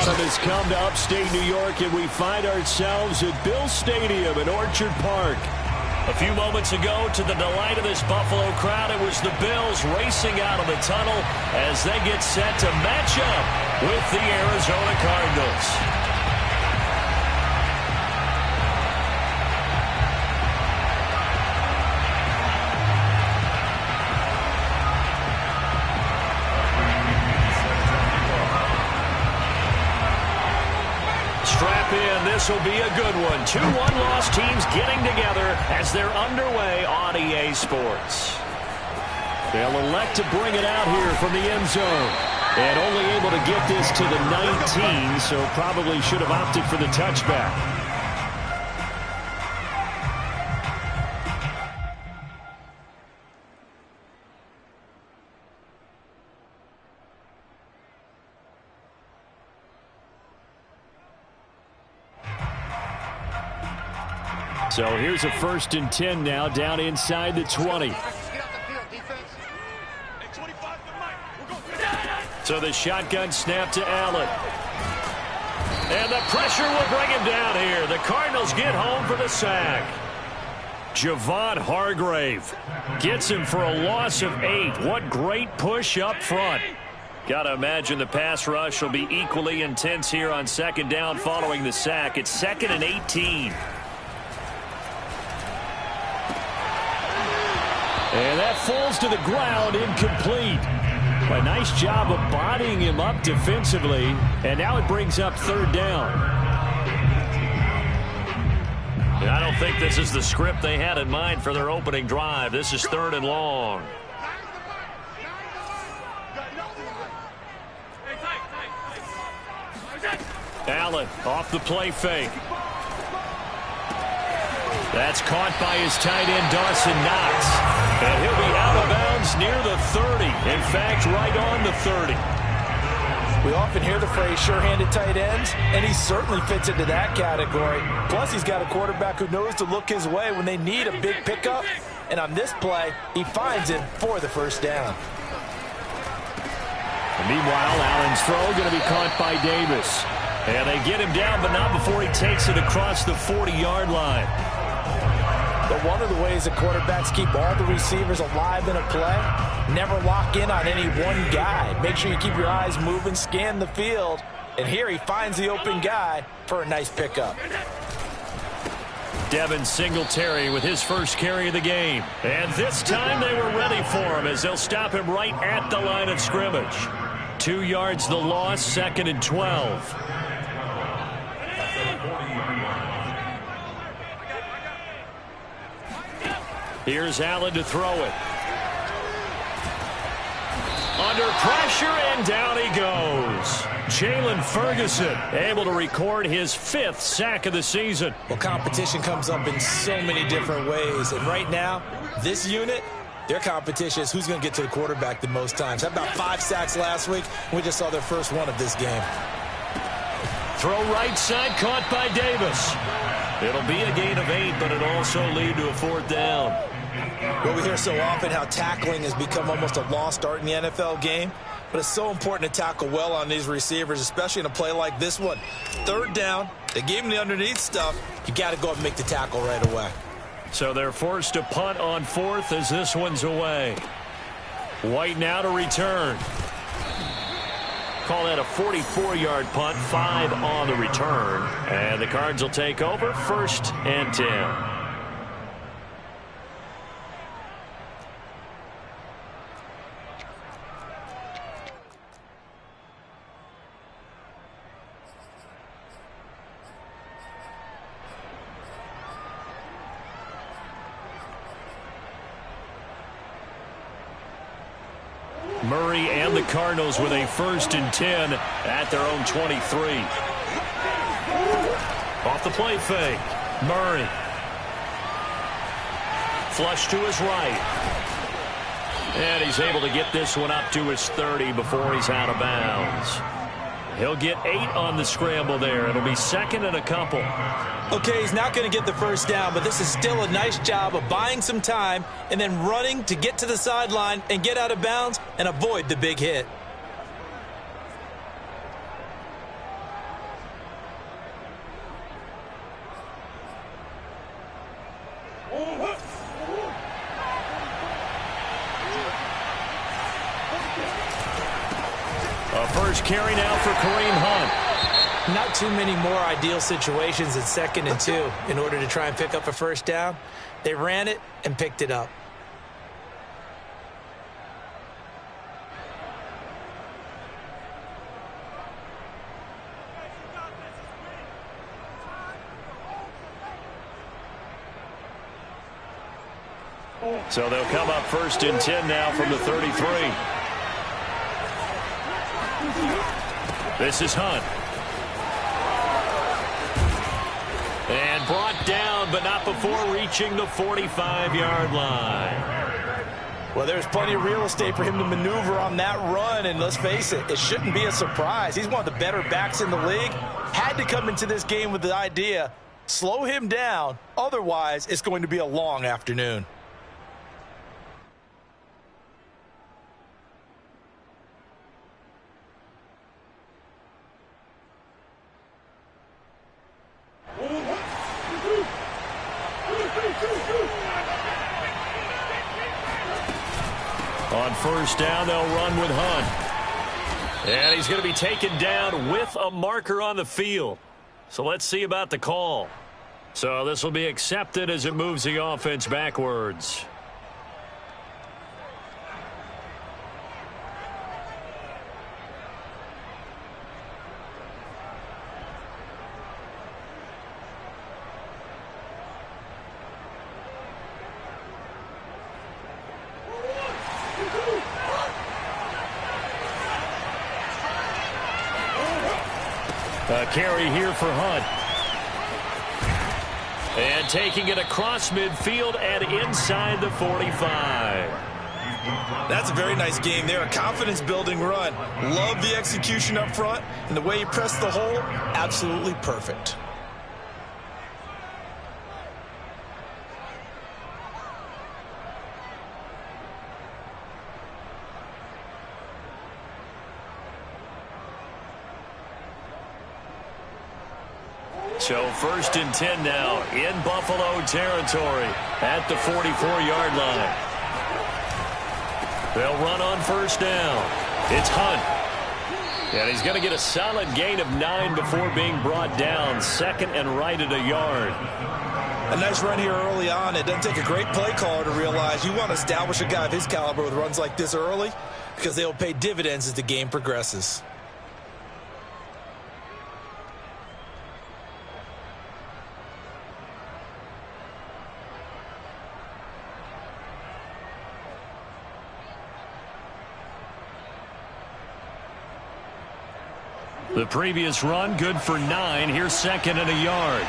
Time has come to upstate New York, and we find ourselves at Bill Stadium in Orchard Park. A few moments ago, to the delight of this Buffalo crowd, it was the Bills racing out of the tunnel as they get set to match up with the Arizona Cardinals. This will be a good one. 2 one-loss teams getting together as they're underway on EA Sports. They'll elect to bring it out here from the end zone. And only able to get this to the 19, so probably should have opted for the touchback. So here's a 1st and 10 now, down inside the 20. So the shotgun snap to Allen. And the pressure will bring him down here. The Cardinals get home for the sack. Javon Hargrave gets him for a loss of 8. What great push up front. Got to imagine the pass rush will be equally intense here on 2nd down following the sack. It's 2nd and 18. And that falls to the ground, incomplete. A nice job of bodying him up defensively. And now it brings up 3rd down. And I don't think this is the script they had in mind for their opening drive. This is 3rd and long. Allen off the play fake. That's caught by his tight end, Dawson Knox. And he'll be out of bounds near the 30. In fact, right on the 30. We often hear the phrase sure-handed tight ends, and he certainly fits into that category. Plus, he's got a quarterback who knows to look his way when they need a big pickup. And on this play, he finds it for the 1st down. And meanwhile, Allen's throw going to be caught by Davis. And they get him down, but not before he takes it across the 40-yard line. But one of the ways that quarterbacks keep all the receivers alive in a play, never lock in on any one guy. Make sure you keep your eyes moving, scan the field. And here he finds the open guy for a nice pickup. Devin Singletary with his first carry of the game. And this time they were ready for him as they'll stop him right at the line of scrimmage. 2 yards the loss, 2nd and 12. Here's Allen to throw it. Under pressure, and down he goes. Jalen Ferguson able to record his 5th sack of the season. Well, competition comes up in so many different ways. And right now, this unit, their competition is who's going to get to the quarterback the most times. Had about 5 sacks last week. We just saw their first one of this game. Throw right side, caught by Davis. It'll be a gain of 8, but it'll also lead to a 4th down. Well, we hear so often how tackling has become almost a lost art in the NFL game. But it's so important to tackle well on these receivers, especially in a play like this one. 3rd down, they gave him the underneath stuff. You got to go up and make the tackle right away. So they're forced to punt on 4th as this one's away. White now to return. Call that a 44-yard punt, 5 on the return. And the Cards will take over, 1st and 10. Murray and the Cardinals with a 1st and 10 at their own 23. Off the play fake. Murray. Flush to his right. And he's able to get this one up to his 30 before he's out of bounds. He'll get 8 on the scramble there. It'll be 2nd and a couple. Okay, he's not going to get the 1st down, but this is still a nice job of buying some time and then running to get to the sideline and get out of bounds and avoid the big hit. A first carry now for Kareem Hunt. Not too many more ideal situations in 2nd and 2 in order to try and pick up a first down. They ran it and picked it up. So they'll come up 1st and 10 now from the 33. This is Hunt. And brought down, but not before reaching the 45-yard line. Well, there's plenty of real estate for him to maneuver on that run, and let's face it, it shouldn't be a surprise. He's one of the better backs in the league. Had to come into this game with the idea, slow him down, otherwise it's going to be a long afternoon. On 1st down, they'll run with Hunt. And he's going to be taken down with a marker on the field. So let's see about the call. So this will be accepted as it moves the offense backwards. A carry here for Hunt. And taking it across midfield and inside the 45. That's a very nice game there. A confidence-building run. Love the execution up front. And the way he pressed the hole, absolutely perfect. So 1st and 10 now in Buffalo territory at the 44-yard line. They'll run on 1st down. It's Hunt. And he's going to get a solid gain of 9 before being brought down. 2nd and right at a yard. A nice run here early on. It doesn't take a great play caller to realize you want to establish a guy of his caliber with runs like this early because they'll pay dividends as the game progresses. The previous run, good for 9. Here's 2nd and a yard.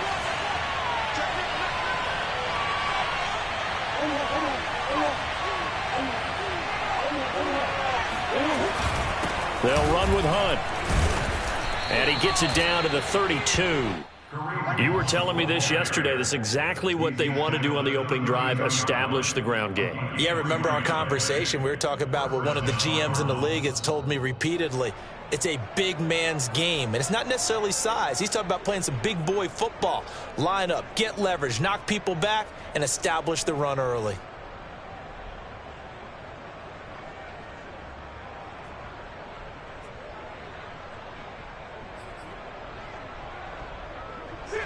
They'll run with Hunt. And he gets it down to the 32. You were telling me this yesterday. This is exactly what they want to do on the opening drive, establish the ground game. Yeah, remember our conversation. We were talking about what one of the GMs in the league has told me repeatedly. It's a big man's game, and it's not necessarily size. He's talking about playing some big boy football. Line up, get leverage, knock people back, and establish the run early.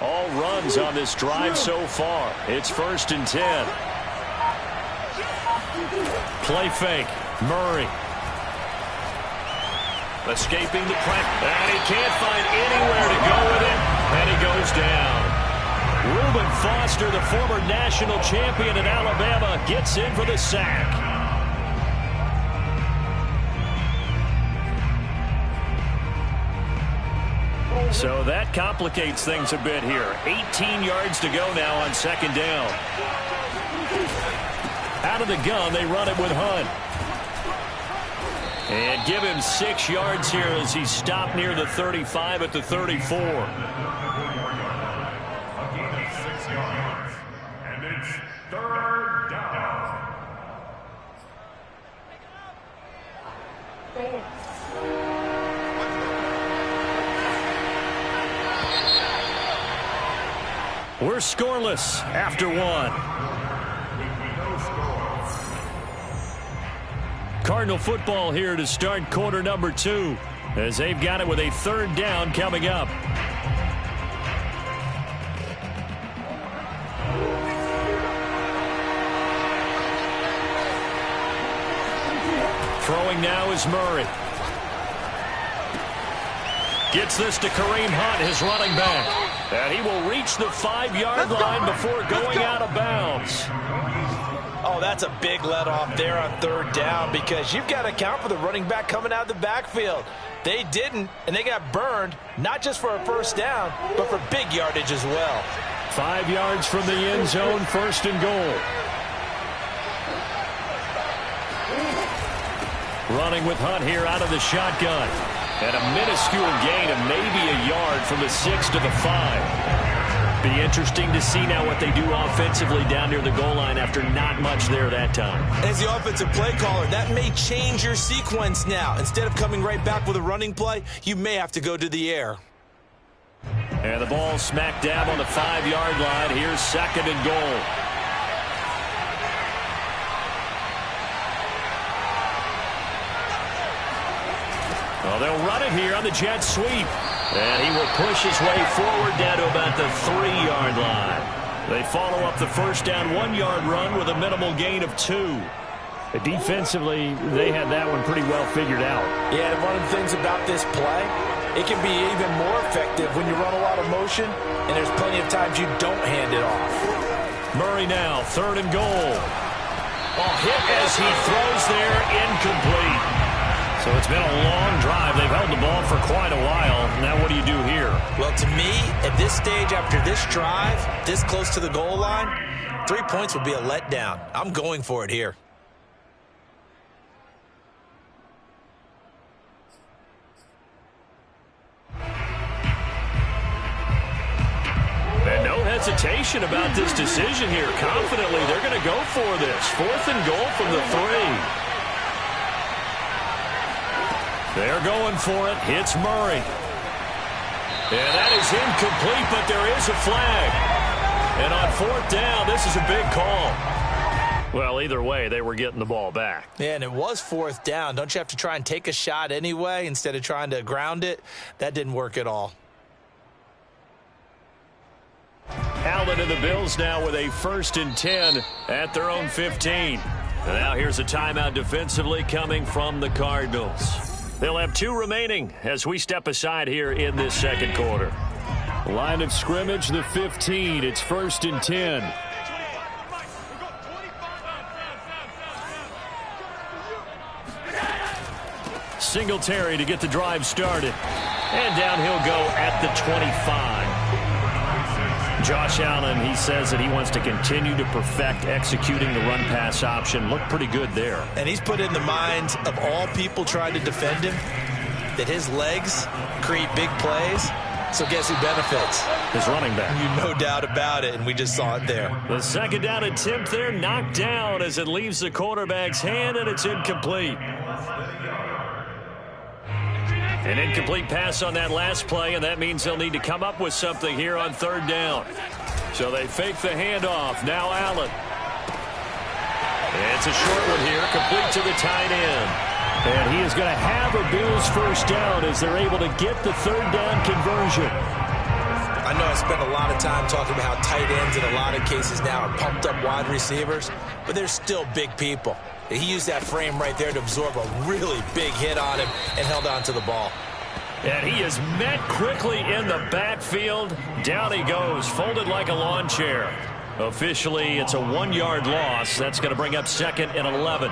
All runs on this drive so far. It's 1st and 10. Play fake. Murray. Escaping the press. And he can't find anywhere to go with it. And he goes down. Reuben Foster, the former national champion at Alabama, gets in for the sack. So that complicates things a bit here. 18 yards to go now on 2nd down. Out of the gun, they run it with Hunt. And give him 6 yards here as he's stopped near the 35 at the 34. A gain of 6 yards. And it's 3rd down. We're scoreless after 1. Cardinal football here to start quarter number 2 as they've got it with a 3rd down coming up. Throwing now is Murray. Gets this to Kareem Hunt, his running back. And he will reach the 5-yard line before going out of bounds. Oh, that's a big let off there on 3rd down because you've got to account for the running back coming out of the backfield. They didn't, and they got burned, not just for a 1st down, but for big yardage as well. 5 yards from the end zone, 1st and goal. Running with Hunt here out of the shotgun. And a minuscule gain of maybe a yard from the 6 to the 5. Be interesting to see now what they do offensively down near the goal line after not much there that time. As the offensive play caller, that may change your sequence now. Instead of coming right back with a running play, you may have to go to the air. And the ball smack dab on the 5-yard line. Here's 2nd and goal. Well, they'll run it here on the jet sweep. And he will push his way forward down to about the 3-yard line. They follow up the 1st down 1-yard run with a minimal gain of 2. Defensively, they had that one pretty well figured out. Yeah, and one of the things about this play, it can be even more effective when you run a lot of motion, and there's plenty of times you don't hand it off. Murray now, 3rd and goal. Oh, hit as he throws there, incomplete. So it's been a long drive. They've held the ball for quite a while. Now what do you do here? Well, to me, at this stage after this drive, this close to the goal line, 3 points would be a letdown. I'm going for it here. And no hesitation about this decision here. Confidently, they're going to go for this. 4th and goal from the 3. They're going for it. Hits Murray. And that is incomplete, but there is a flag. And on 4th down, this is a big call. Well, either way, they were getting the ball back. Yeah, and it was 4th down. Don't you have to try and take a shot anyway instead of trying to ground it? That didn't work at all. Allen and the Bills now with a 1st and 10 at their own 15. And now here's a timeout defensively coming from the Cardinals. They'll have 2 remaining as we step aside here in this 2nd quarter. Line of scrimmage, the 15. It's 1st and 10. Singletary to get the drive started. And down he'll go at the 25. Josh Allen, he says that he wants to continue to perfect executing the run-pass option. Looked pretty good there. And he's put in the minds of all people trying to defend him that his legs create big plays. So guess who benefits? His running back. You no doubt about it, and we just saw it there. The 2nd down attempt there knocked down as it leaves the quarterback's hand, and it's incomplete. An incomplete pass on that last play, and that means they'll need to come up with something here on 3rd down. So they fake the handoff. Now Allen. It's a short one here, complete to the tight end. And he is going to have a Bills 1st down as they're able to get the 3rd down conversion. I know I spent a lot of time talking about how tight ends in a lot of cases now are pumped up wide receivers, but they're still big people. He used that frame right there to absorb a really big hit on him and held on to the ball. And he is met quickly in the backfield. Down he goes, folded like a lawn chair. Officially, it's a 1-yard loss. That's going to bring up 2nd and 11.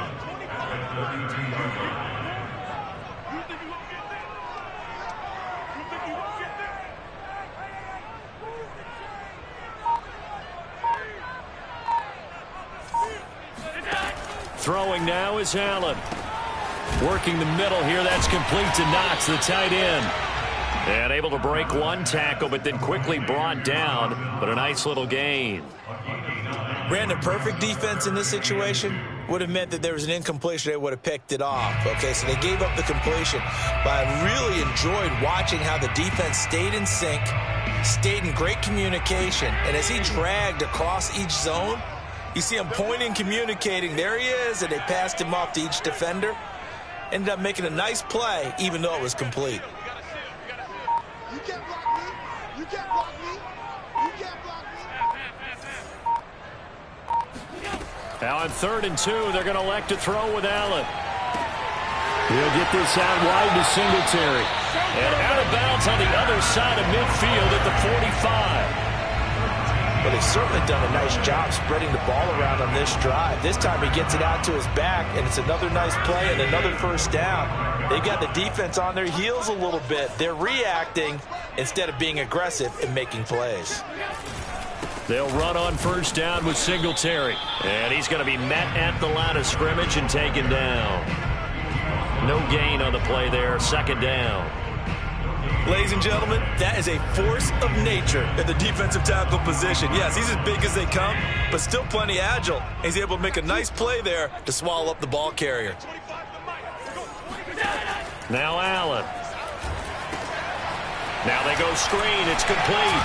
Throwing now is Allen. Working the middle here. That's complete to Knox, the tight end. And able to break one tackle, but then quickly brought down. But a nice little gain. Ran a perfect defense in this situation. Would have meant that there was an incompletion. They would have picked it off. Okay, so they gave up the completion. But I really enjoyed watching how the defense stayed in sync, stayed in great communication. And as he dragged across each zone, You see him pointing, communicating. There he is, and they passed him off to each defender. Ended up making a nice play, even though it was complete. You can't block me. You can't block me. You can't block me. Now on 3rd and 2, they're going to elect to throw with Allen. He'll get this out wide to Singletary. And out of bounds on the other side of midfield at the 45. But they've certainly done a nice job spreading the ball around on this drive. This time he gets it out to his back, and it's another nice play and another first down. They got the defense on their heels a little bit. They're reacting instead of being aggressive and making plays. They'll run on first down with Singletary. And he's going to be met at the line of scrimmage and taken down. No gain on the play there, 2nd down. Ladies and gentlemen, that is a force of nature in the defensive tackle position. Yes, he's as big as they come, but still plenty agile. He's able to make a nice play there to swallow up the ball carrier. Now Allen. Now they go screen. It's complete.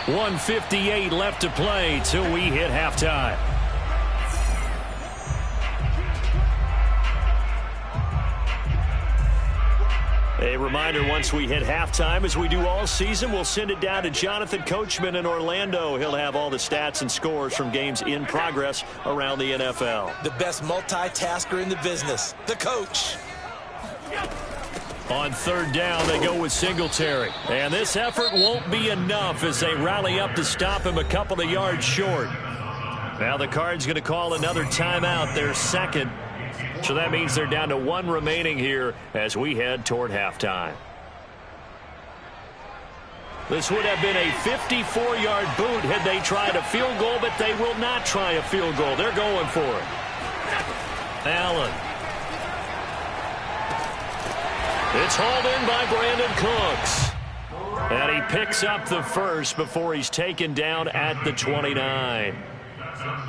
1:58 left to play till we hit halftime. A reminder, once we hit halftime, as we do all season, we'll send it down to Jonathan Coachman in Orlando. He'll have all the stats and scores from games in progress around the NFL. The best multitasker in the business, the coach. On 3rd down, they go with Singletary. And this effort won't be enough as they rally up to stop him a couple of yards short. Now the Cards going to call another timeout, their 2nd. So that means they're down to 1 remaining here as we head toward halftime. This would have been a 54-yard boot had they tried a field goal, but they will not try a field goal. They're going for it. Allen. It's hauled in by Brandon Cooks. And he picks up the first before he's taken down at the 29.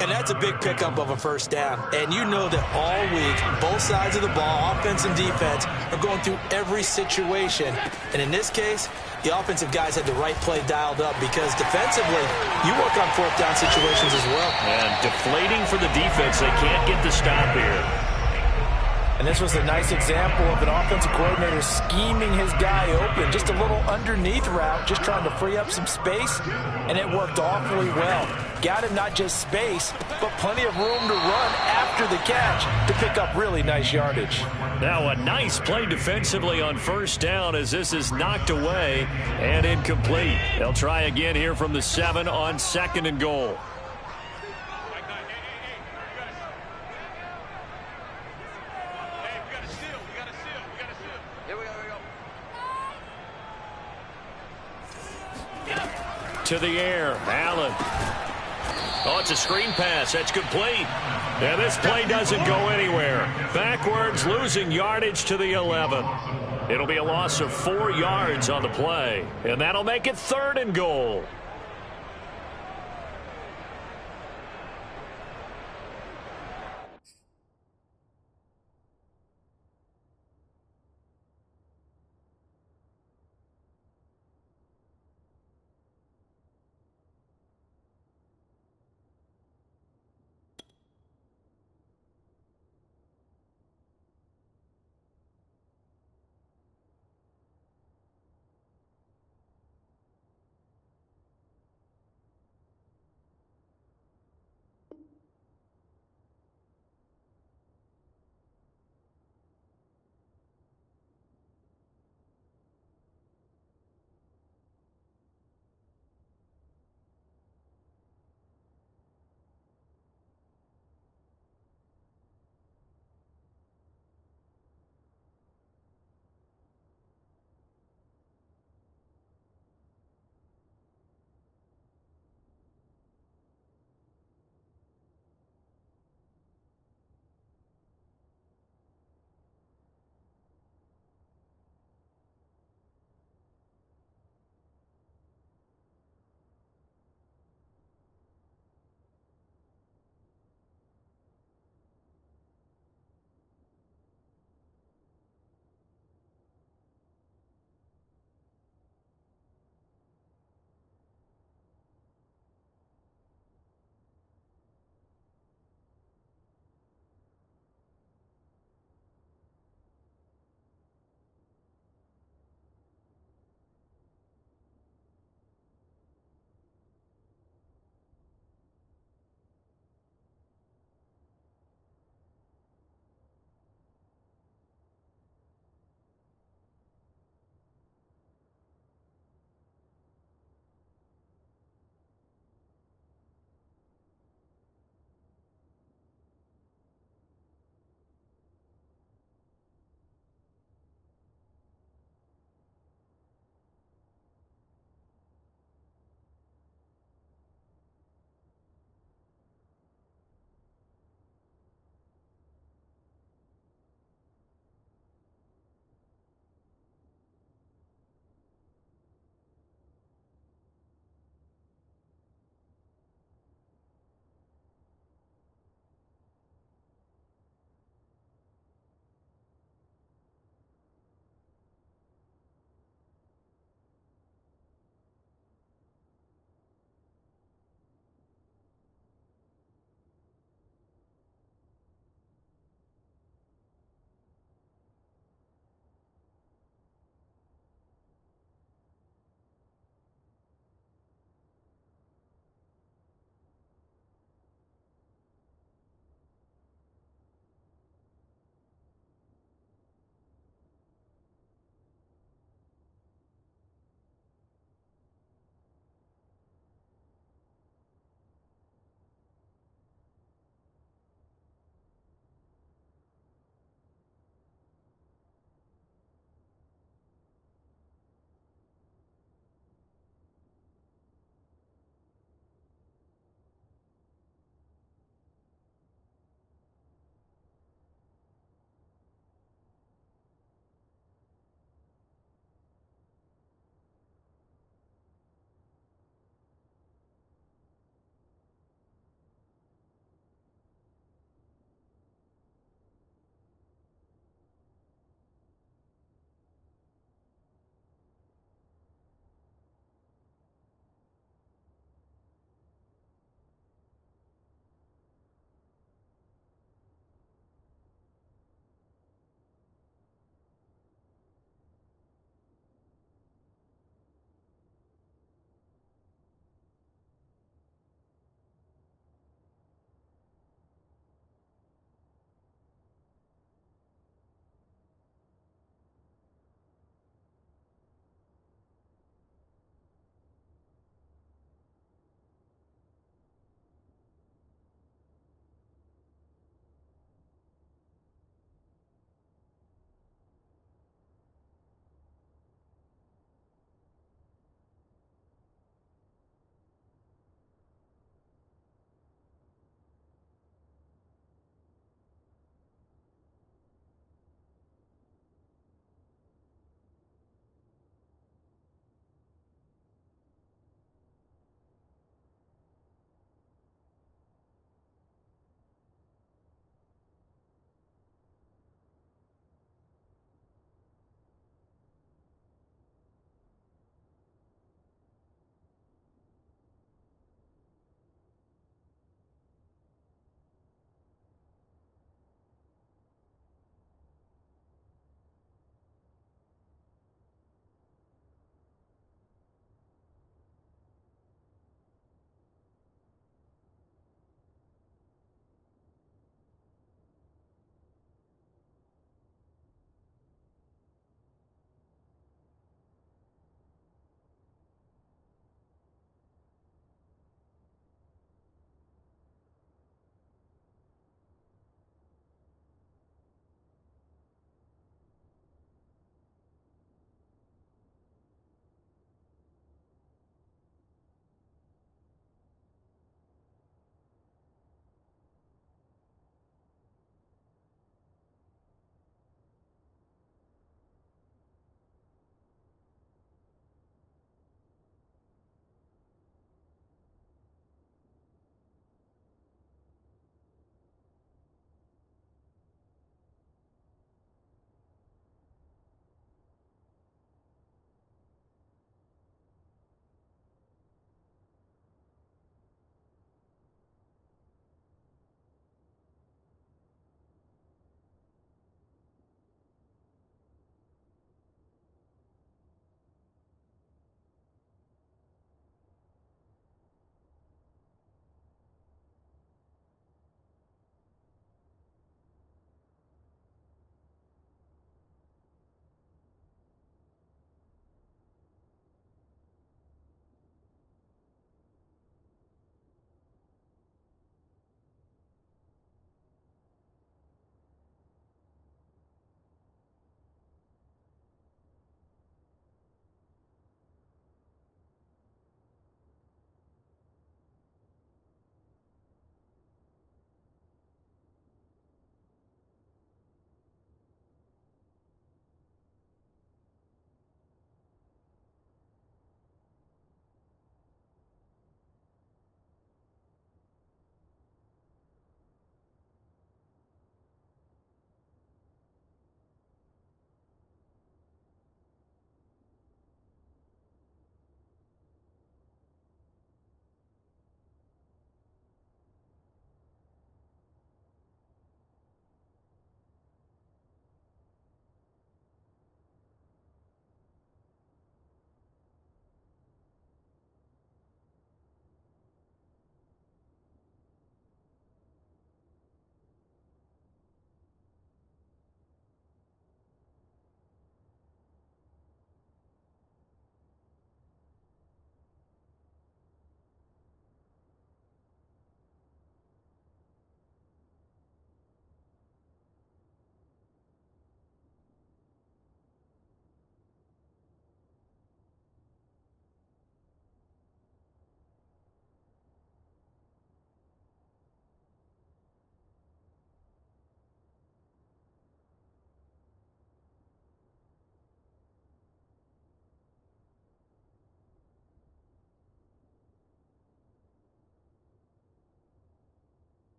And that's a big pickup of a first down. And you know that all week, both sides of the ball, offense and defense, are going through every situation. And in this case, the offensive guys had the right play dialed up because defensively, you work on 4th down situations as well. And deflating for the defense. They can't get the stop here. And this was a nice example of an offensive coordinator scheming his guy open. Just a little underneath route, just trying to free up some space, and it worked awfully well. Got him not just space, but plenty of room to run after the catch to pick up really nice yardage. Now a nice play defensively on first down as this is knocked away and incomplete. They'll try again here from the 7 on 2nd and goal. To the air, Allen. Oh, it's a screen pass. That's complete. And this play doesn't go anywhere. Backwards, losing yardage to the 11. It'll be a loss of 4 yards on the play. And that'll make it 3rd and goal.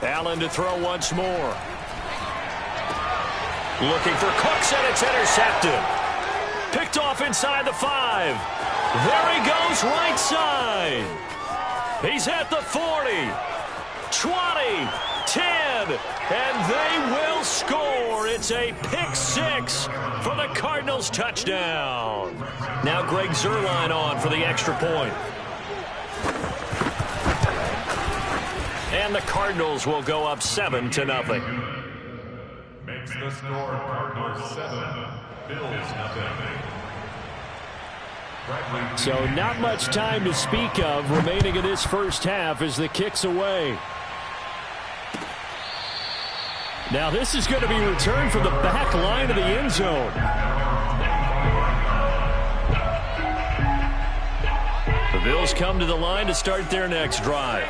Allen to throw once more. Looking for Cooks, and it's intercepted. Picked off inside the 5. There he goes, right side. He's at the 40, 20, 10, and they will score. It's a pick 6 for the Cardinals touchdown. Now Greg Zuerlein on for the extra point. And the Cardinals will go up 7-0. Makes the score Cardinals 7, Bills nothing. So not much time to speak of remaining in this first half as the kick's away. Now this is going to be returned from the back line of the end zone. The Bills come to the line to start their next drive.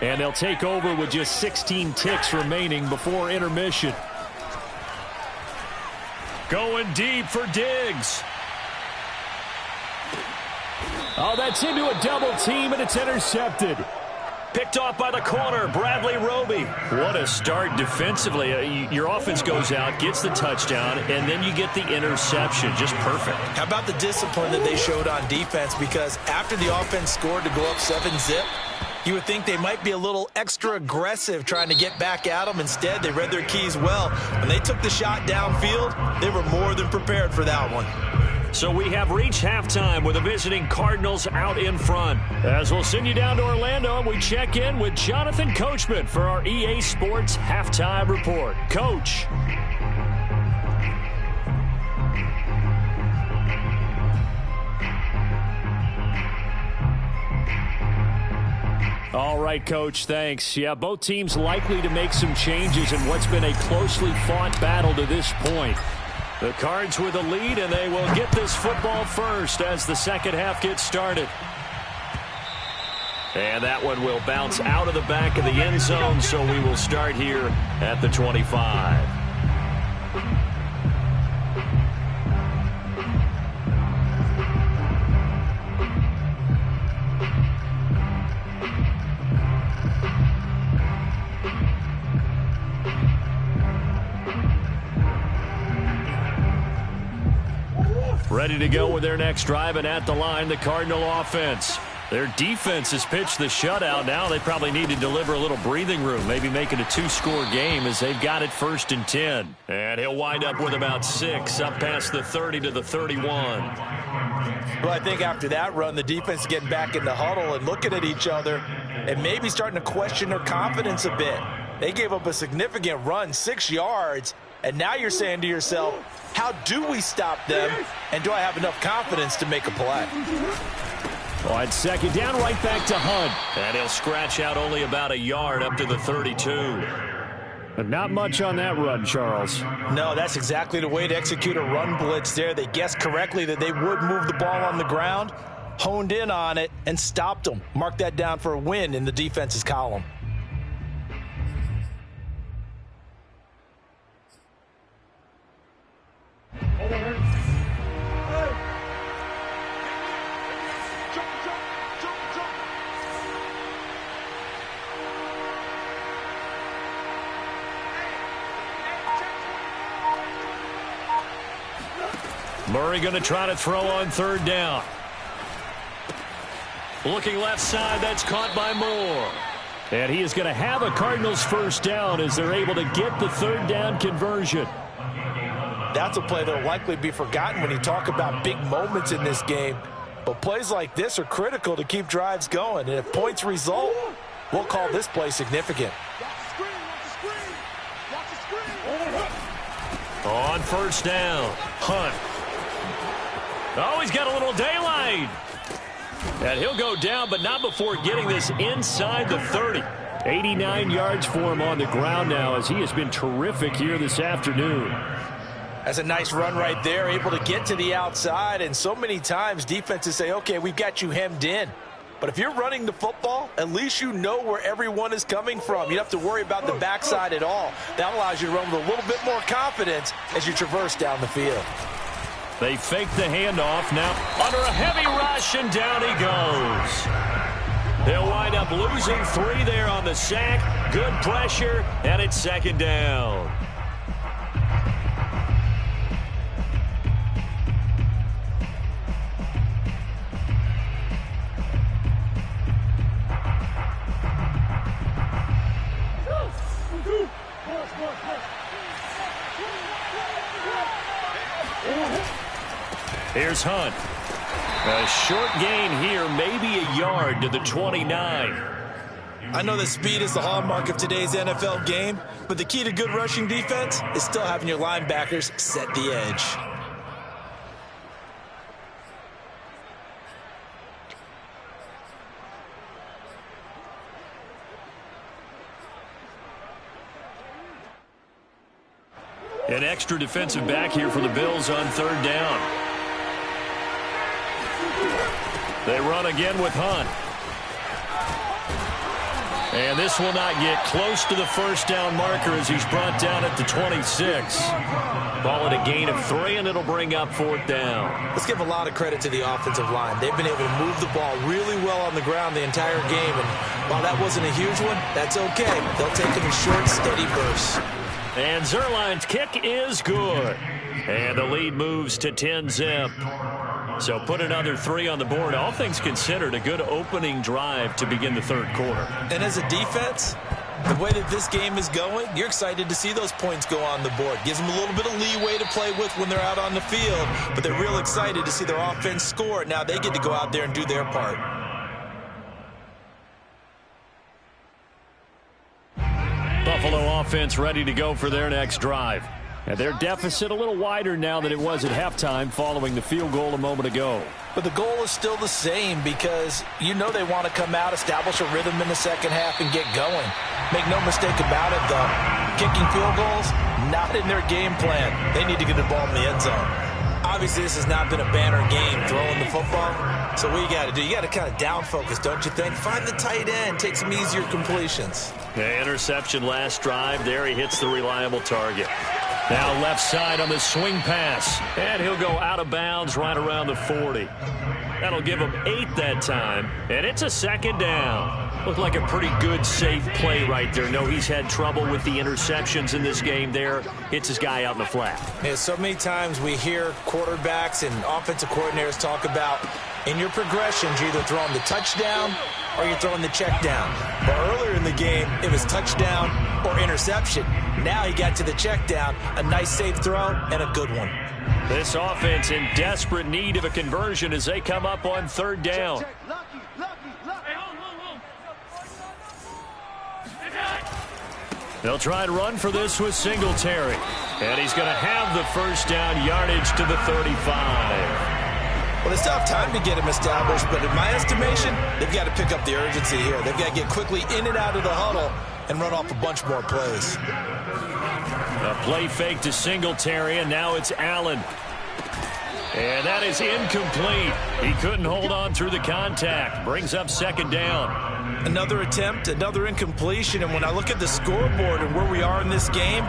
And they'll take over with just 16 ticks remaining before intermission. Going deep for Diggs. Oh, that's into a double team, and it's intercepted. Picked off by the corner, Bradley Roby. What a start defensively. Your offense goes out, gets the touchdown, and then you get the interception. Just perfect. How about the discipline that they showed on defense? Because after the offense scored to go up 7-0, you would think they might be a little extra aggressive trying to get back at them. Instead, they read their keys well. When they took the shot downfield, they were more than prepared for that one. So we have reached halftime with the visiting Cardinals out in front. As we'll send you down to Orlando, we check in with Jonathan Coachman for our EA Sports Halftime Report. Coach. All right, Coach, thanks. Yeah, both teams likely to make some changes in what's been a closely fought battle to this point. The Cards with a lead, and they will get this football first as the second half gets started. And that one will bounce out of the back of the end zone, so we will start here at the 25. Ready to go with their next drive, and at the line, the Cardinal offense. Their defense has pitched the shutout. Now they probably need to deliver a little breathing room, maybe make it a 2-score game as they've got it 1st and 10. And he'll wind up with about 6 up past the 30 to the 31. Well, I think after that run, the defense is getting back in the huddle and looking at each other and maybe starting to question their confidence a bit. They gave up a significant run, 6 yards, and now you're saying to yourself, how do we stop them, and do I have enough confidence to make a play? On second down, right back to Hunt. And he'll scratch out only about a yard up to the 32. And not much on that run, Charles. No, that's exactly the way to execute a run blitz there. They guessed correctly that they would move the ball on the ground, honed in on it, and stopped them. Mark that down for a win in the defense's column. Murray going to try to throw on 3rd down. Looking left side, that's caught by Moore. And he is going to have a Cardinals 1st down as they're able to get the 3rd down conversion. That's a play that will likely be forgotten when you talk about big moments in this game. But plays like this are critical to keep drives going. And if points result, we'll call this play significant. On 1st down, Hunt. Oh, he's got a little daylight. And he'll go down, but not before getting this inside the 30. 89 yards for him on the ground now as he has been terrific here this afternoon. That's a nice run right there, able to get to the outside. And so many times defenses say, okay, we've got you hemmed in. But if you're running the football, at least you know where everyone is coming from. You don't have to worry about the backside at all. That allows you to run with a little bit more confidence as you traverse down the field. They fake the handoff now under a heavy rush, and down he goes. They'll wind up up losing 3 there on the sack. Good pressure, and it's second down. Here's Hunt. A short gain here, maybe a yard to the 29. I know that speed is the hallmark of today's NFL game, but the key to good rushing defense is still having your linebackers set the edge. An extra defensive back here for the Bills on third down. They run again with Hunt. And this will not get close to the first down marker as he's brought down at the 26. Ball at a gain of 3, and it'll bring up fourth down. Let's give a lot of credit to the offensive line. They've been able to move the ball really well on the ground the entire game. And while that wasn't a huge one, that's okay. They'll take it in short, steady bursts. And Zuerlein's kick is good. And the lead moves to 10-zip. So put another 3 on the board. All things considered, a good opening drive to begin the third quarter. And as a defense, the way that this game is going, you're excited to see those points go on the board. Gives them a little bit of leeway to play with when they're out on the field, but they're real excited to see their offense score. Now they get to go out there and do their part. Buffalo offense ready to go for their next drive. And their deficit a little wider now than it was at halftime following the field goal a moment ago. But the goal is still the same because you know they want to come out, establish a rhythm in the second half, and get going. Make no mistake about it, though. Kicking field goals, not in their game plan. They need to get the ball in the end zone. Obviously, this has not been a banner game throwing the football. So what you got to do, you got to kind of down focus, don't you think? Find the tight end, take some easier completions. The interception last drive. There he hits the reliable target. Now left side on the swing pass. And he'll go out of bounds right around the 40. That'll give him 8 that time. And it's a second down. Looked like a pretty good, safe play right there. No, he's had trouble with the interceptions in this game there. Hits his guy out in the flat. Yeah, so many times we hear quarterbacks and offensive coordinators talk about in your progressions, you're either throwing the touchdown or you're throwing the check down. But earlier in the game, it was touchdown or interception. Now he got to the check down, a nice safe throw, and a good one. This offense in desperate need of a conversion as they come up on third down. They'll try and run for this with Singletary. And he's going to have the first down yardage to the 35. Well, they still have time to get him established, but in my estimation, they've got to pick up the urgency here. They've got to get quickly in and out of the huddle and run off a bunch more plays. A play fake to Singletary, and now it's Allen. And that is incomplete. He couldn't hold on through the contact. Brings up second down. Another attempt, another incompletion, and when I look at the scoreboard and where we are in this game,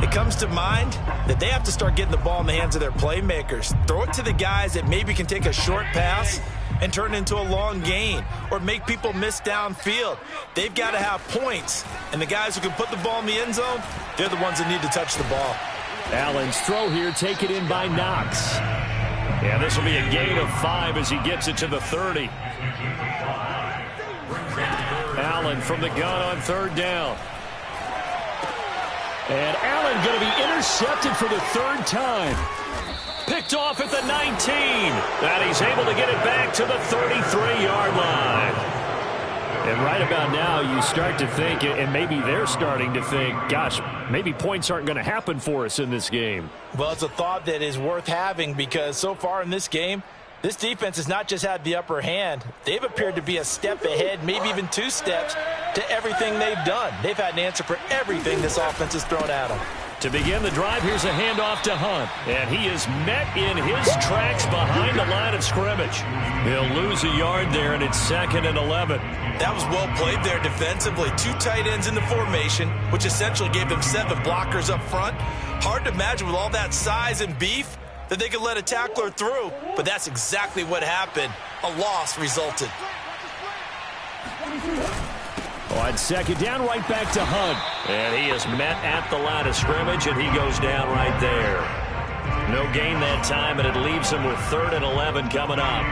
it comes to mind that they have to start getting the ball in the hands of their playmakers. Throw it to the guys that maybe can take a short pass and turn it into a long gain or make people miss downfield. They've got to have points, and the guys who can put the ball in the end zone, they're the ones that need to touch the ball. Allen's throw here taken in by Knox. Yeah, this will be a gain of 5 as he gets it to the 30. Allen from the gun on third down. And Allen going to be intercepted for the third time. Picked off at the 19. And he's able to get it back to the 33-yard line. And right about now, you start to think, and maybe they're starting to think, gosh, maybe points aren't going to happen for us in this game. Well, it's a thought that is worth having because so far in this game, this defense has not just had the upper hand. They've appeared to be a step ahead, maybe even 2 steps, to everything they've done. They've had an answer for everything this offense has thrown at them. To begin the drive, here's a handoff to Hunt. And he is met in his tracks behind the line of scrimmage. He'll lose a yard there, and it's 2nd and 11. That was well played there defensively. 2 tight ends in the formation, which essentially gave them 7 blockers up front. Hard to imagine with all that size and beef that they could let a tackler through, but that's exactly what happened. A loss resulted. On second down, right back to Hunt. And he is met at the line of scrimmage, and he goes down right there. No gain that time, and it leaves him with 3rd and 11 coming up.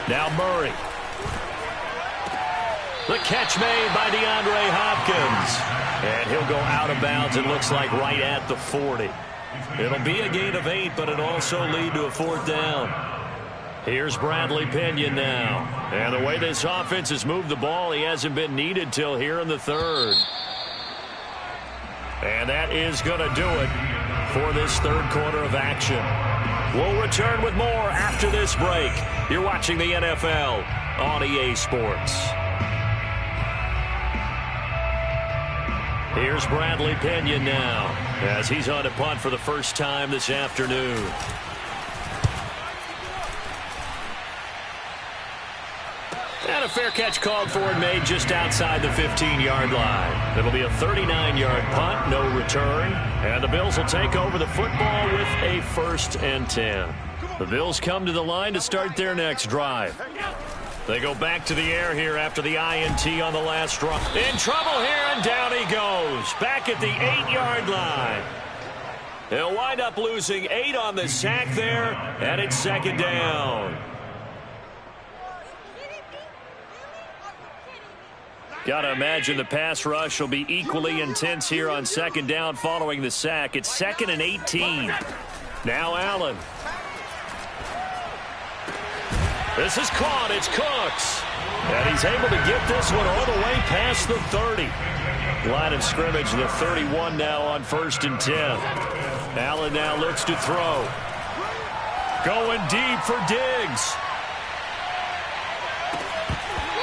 Now Murray. The catch made by DeAndre Hopkins. And he'll go out of bounds, it looks like right at the 40. It'll be a gain of 8, but it'll also lead to a 4th down. Here's Bradley Pinion now. And the way this offense has moved the ball, he hasn't been needed till here in the 3rd. And that is going to do it for this 3rd quarter of action. We'll return with more after this break. You're watching the NFL on EA Sports. Here's Bradley Pinion now as he's on a punt for the first time this afternoon. And a fair catch called for and made just outside the 15-yard line. It'll be a 39-yard punt, no return. And the Bills will take over the football with a 1st and 10. The Bills come to the line to start their next drive. They go back to the air here after the INT on the last draw. In trouble here, and down he goes. Back at the 8-yard line. He'll wind up losing 8 on the sack there, and it's 2nd down. Got to imagine the pass rush will be equally intense here on 2nd down following the sack. It's 2nd and 18. Now Allen. This is caught. It's Cooks. And he's able to get this one all the way past the 30. Line of scrimmage, the 31 now on 1st and 10. Allen now looks to throw. Going deep for Diggs.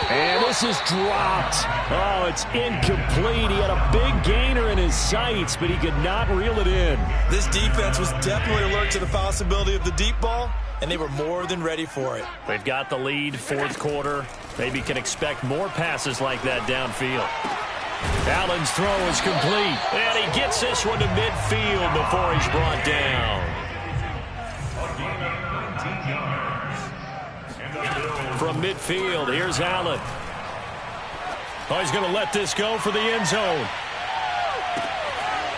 And this is dropped. Oh, it's incomplete. He had a big gainer in his sights, but he could not reel it in. This defense was definitely alert to the possibility of the deep ball, and they were more than ready for it. They've got the lead, 4th quarter. Maybe can expect more passes like that downfield. Allen's throw is complete, and he gets this one to midfield before he's brought down. From midfield, here's Allen. Oh, he's going to let this go for the end zone.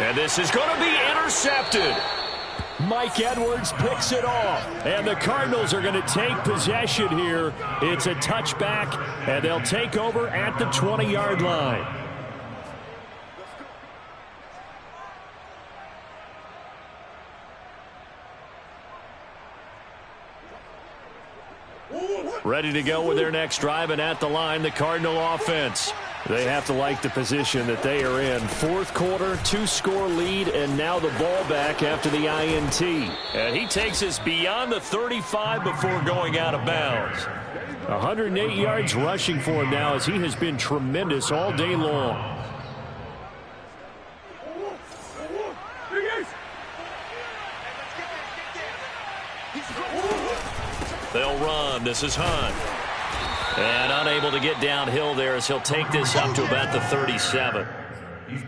And this is going to be intercepted. Mike Edwards picks it off. And the Cardinals are going to take possession here. It's a touchback, and they'll take over at the 20-yard line. Ready to go with their next drive, and at the line, the Cardinal offense. They have to like the position that they are in. 4th quarter, 2-score lead, and now the ball back after the INT. And he takes us beyond the 35 before going out of bounds. 108 yards rushing for him now as he has been tremendous all day long. They'll run. This is Hunt. And unable to get downhill there as he'll take this up to about the 37.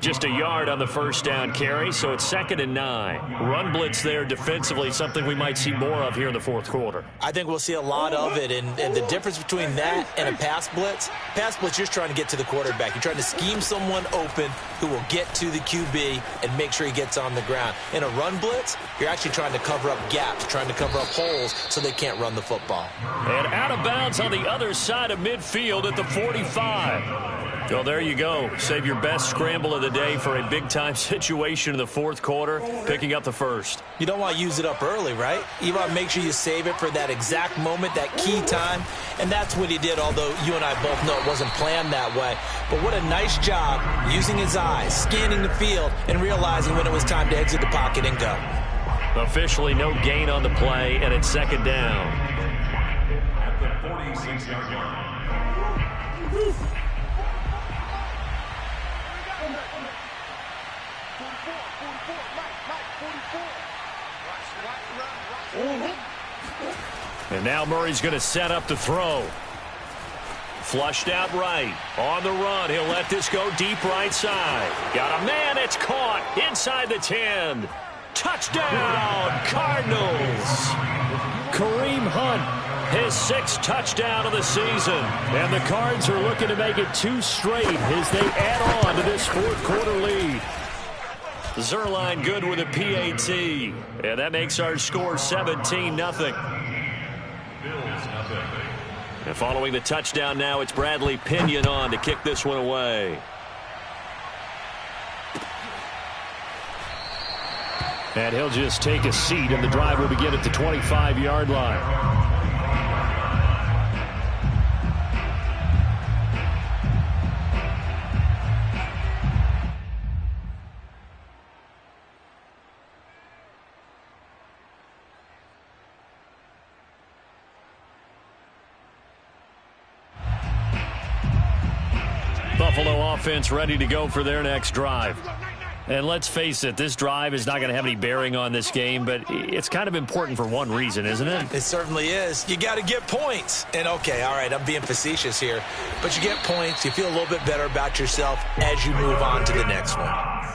Just a yard on the 1st down carry, so it's 2nd and 9. Run blitz there defensively, something we might see more of here in the 4th quarter. I think we'll see a lot of it, and the difference between that and a pass blitz, you're just trying to get to the quarterback. You're trying to scheme someone open who will get to the QB and make sure he gets on the ground. In a run blitz, you're actually trying to cover up gaps, trying to cover up holes so they can't run the football. And out of bounds on the other side of midfield at the 45. Well, there you go. Save your best scramble of the day for a big-time situation in the 4th quarter, picking up the 1st. You don't want to use it up early, right? You want to make sure you save it for that exact moment, that key time, and that's what he did, although you and I both know it wasn't planned that way. But what a nice job using his eyes, scanning the field, and realizing when it was time to exit the pocket and go. Officially no gain on the play, and it's 2nd down. At the 46-yard line. And now Murray's going to set up to throw. Flushed out right. On the run. He'll let this go deep right side. Got a man. It's caught inside the 10. Touchdown, Cardinals. Kareem Hunt, his 6th touchdown of the season. And the Cards are looking to make it 2 straight as they add on to this 4th quarter lead. Zuerlein good with a PAT. And that makes our score 17-0. And following the touchdown now, it's Bradley Pinion on to kick this one away. And he'll just take a seat, and the drive will begin at the 25-yard line. Buffalo offense ready to go for their next drive. And let's face it, this drive is not going to have any bearing on this game, but it's kind of important for one reason, isn't it? It certainly is. You got to get points. And, okay, all right, I'm being facetious here. But you get points. You feel a little bit better about yourself as you move on to the next one.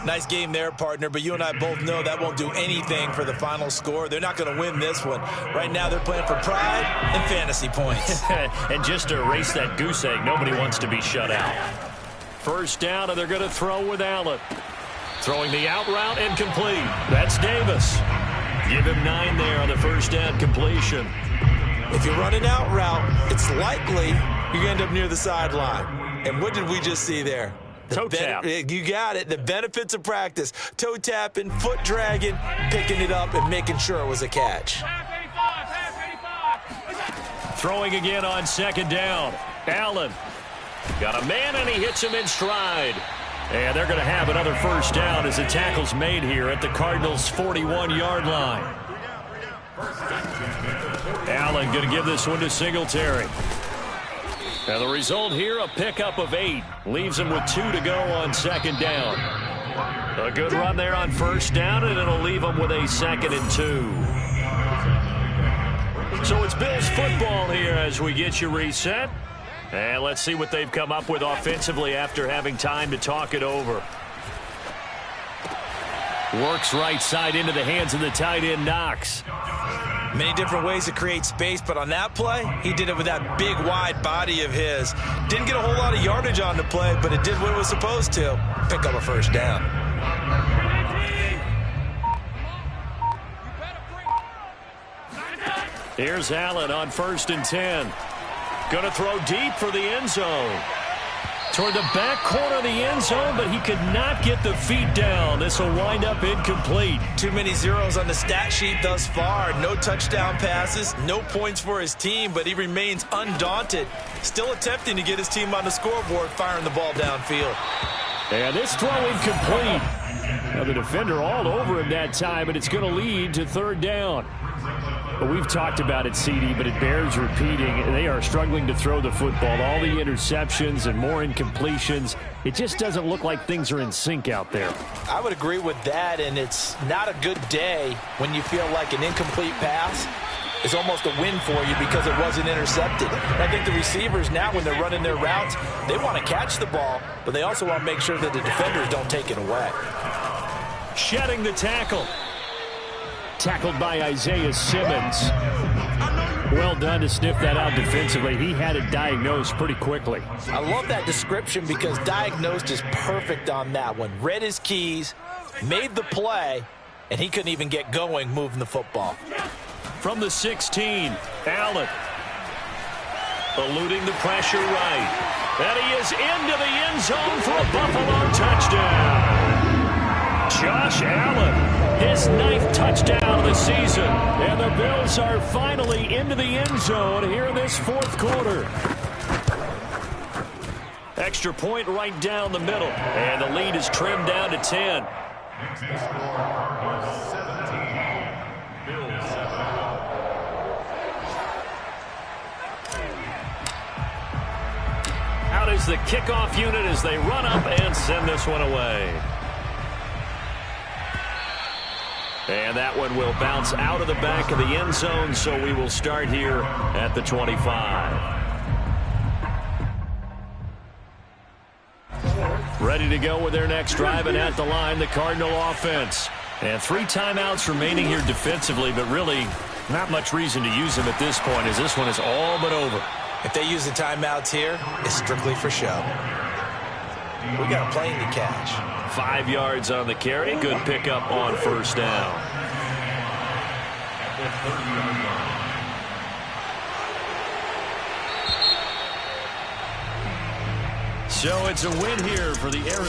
Nice game there, partner, but you and I both know that won't do anything for the final score. They're not going to win this one. Right now they're playing for pride and fantasy points. And just to erase that goose egg, nobody wants to be shut out. First down, and they're going to throw with Allen. Throwing the out route and complete. That's Davis. Give him 9 there on the first down completion. If you're running out route, it's likely you're going to end up near the sideline. And what did we just see there? Toe tap. You got it. The benefits of practice. Toe tapping, foot dragging, picking it up, and making sure it was a catch. Throwing again on second down. Allen. Got a man, and he hits him in stride. And they're going to have another first down as the tackle's made here at the Cardinals' 41-yard line. Allen going to give this one to Singletary. And the result here, a pickup of 8. Leaves him with 2 to go on second down. A good run there on first down, and it'll leave him with a 2nd and 2. So it's Bills football here as we get you reset. And let's see what they've come up with offensively after having time to talk it over. Works right side into the hands of the tight end, Knox. Many different ways to create space, but on that play, he did it with that big, wide body of his. Didn't get a whole lot of yardage on the play, but it did what it was supposed to. Pick up a first down. Here's Allen on 1st and 10. Going to throw deep for the end zone. Toward the back corner of the end zone, but he could not get the feet down. This will wind up incomplete. Too many zeros on the stat sheet thus far. No touchdown passes, no points for his team, but he remains undaunted. Still attempting to get his team on the scoreboard, firing the ball downfield. And this throw incomplete. Now the defender all over him that time, and it's going to lead to 3rd down. Well, we've talked about it, CD, but it bears repeating. They are struggling to throw the football. All the interceptions and more incompletions. It just doesn't look like things are in sync out there. I would agree with that, and it's not a good day when you feel like an incomplete pass is almost a win for you because it wasn't intercepted. And I think the receivers now, when they're running their routes, they want to catch the ball, but they also want to make sure that the defenders don't take it away. Shedding the tackle. Tackled by Isaiah Simmons. Well done to sniff that out defensively. He had it diagnosed pretty quickly. I love that description because diagnosed is perfect on that one. Read his keys, made the play, and he couldn't even get going moving the football. From the 16, Allen. Eluding the pressure right. And he is into the end zone for a Buffalo touchdown. Josh Allen, his 9th touchdown of the season. And the Bills are finally into the end zone here in this 4th quarter. Extra point right down the middle. And the lead is trimmed down to 10. Out is the kickoff unit as they run up and send this one away. And that one will bounce out of the back of the end zone, so we will start here at the 25. Ready to go with their next drive, and at the line, the Cardinal offense. And 3 timeouts remaining here defensively, but really not much reason to use them at this point, as this one is all but over. If they be the timeouts here, it's strictly for show. We got a plane to catch. 5 yards on the carry. Good pickup on first down. So it's a win here for the Arizona.